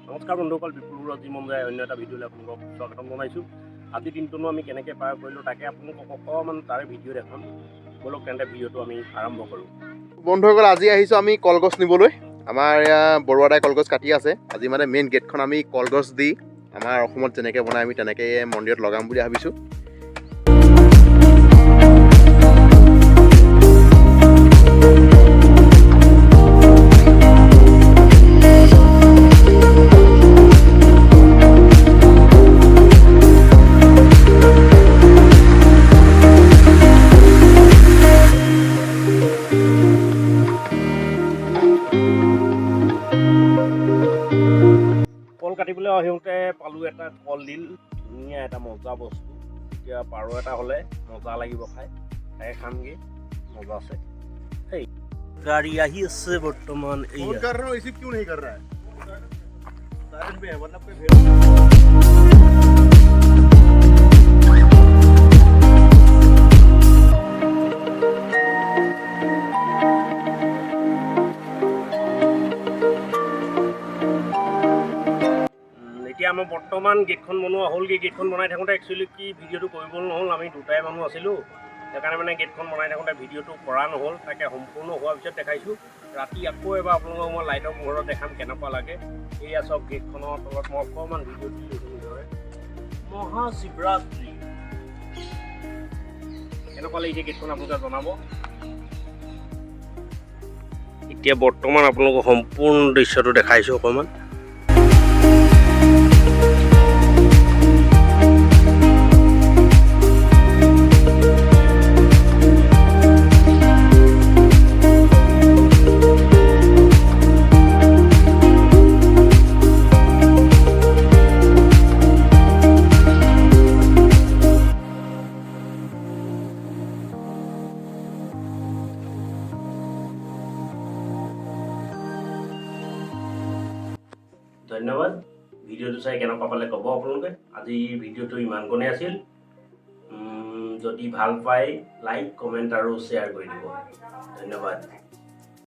নমস্কাৰ বন্ধুসকল, বিপুলৰ জীৱন যায় অন্য এটা ভিডিঅ'লৈ আপোনালোকক স্বাগতম জনাইছোঁ। আজি দিনটোনো আমি কেনেকৈ পাৰ কৰিলোঁ তাকে আপোনালোকক অকণমান তাৰে ভিডিঅ' দেখাম। বলক তেন্তে ভিডিঅ'টো আমি আৰম্ভ কৰোঁ। বন্ধুসকল, আজি আহিছোঁ আমি কলগছ নিবলৈ। আমাৰ বৰুৱাদাই কলগছ কাটি আছে। আজি মানে মেইন গেটখন আমি কলগছ দি আমাৰ অসমত যেনেকৈ বনাই আমি তেনেকৈ মন্দিৰত লগাম বুলি ভাবিছোঁ। কল কাটিবলৈ আহোঁতে পালোঁ এটা কলডিল, ধুনীয়া এটা মজা বস্তু। এতিয়া পাৰ এটা হ'লে মজা লাগিব খাই, তাকে খামগৈ, মজা আছে। সেই গাড়ী আহি আছে বৰ্তমান। এতিয়া আমাৰ বৰ্তমান গেটখন বনোৱা হ'লগৈ। গেটখন বনাই থাকোঁতে একচুৱেলি কি ভিডিঅ'টো কৰিব নহ'ল, আমি দুটাই মানুহ আছিলোঁ। সেইকাৰণে মানে গেটখন বনাই থাকোঁতে ভিডিঅ'টো কৰা নহ'ল। তাকে সম্পূৰ্ণ হোৱাৰ পিছত দেখাইছোঁ। ৰাতি আকৌ এবাৰ আপোনালোকক মই লাইটৰ পোহৰত দেখাম কেনেকুৱা লাগে। এয়া চাওক, গেটখনৰ তলত মই অকণমান ভিডিঅ' দি লৈছোঁ ধৰে। মহাশিৱৰাত্ৰি কেনেকুৱা লাগিছে গেটখন আপোনালোকে জনাব। এতিয়া বৰ্তমান আপোনালোকক সম্পূৰ্ণ দৃশ্যটো দেখাইছোঁ অকণমান। ধন্যবাদ। ভিডিঅ'টো চাই কেনেকুৱা পালে ক'ব আপোনালোকে। আজিৰ ভিডিঅ'টো ইমানকণেই আছিল। যদি ভাল পায় লাইক, কমেণ্ট আৰু শ্বেয়াৰ কৰি দিব। ধন্যবাদ।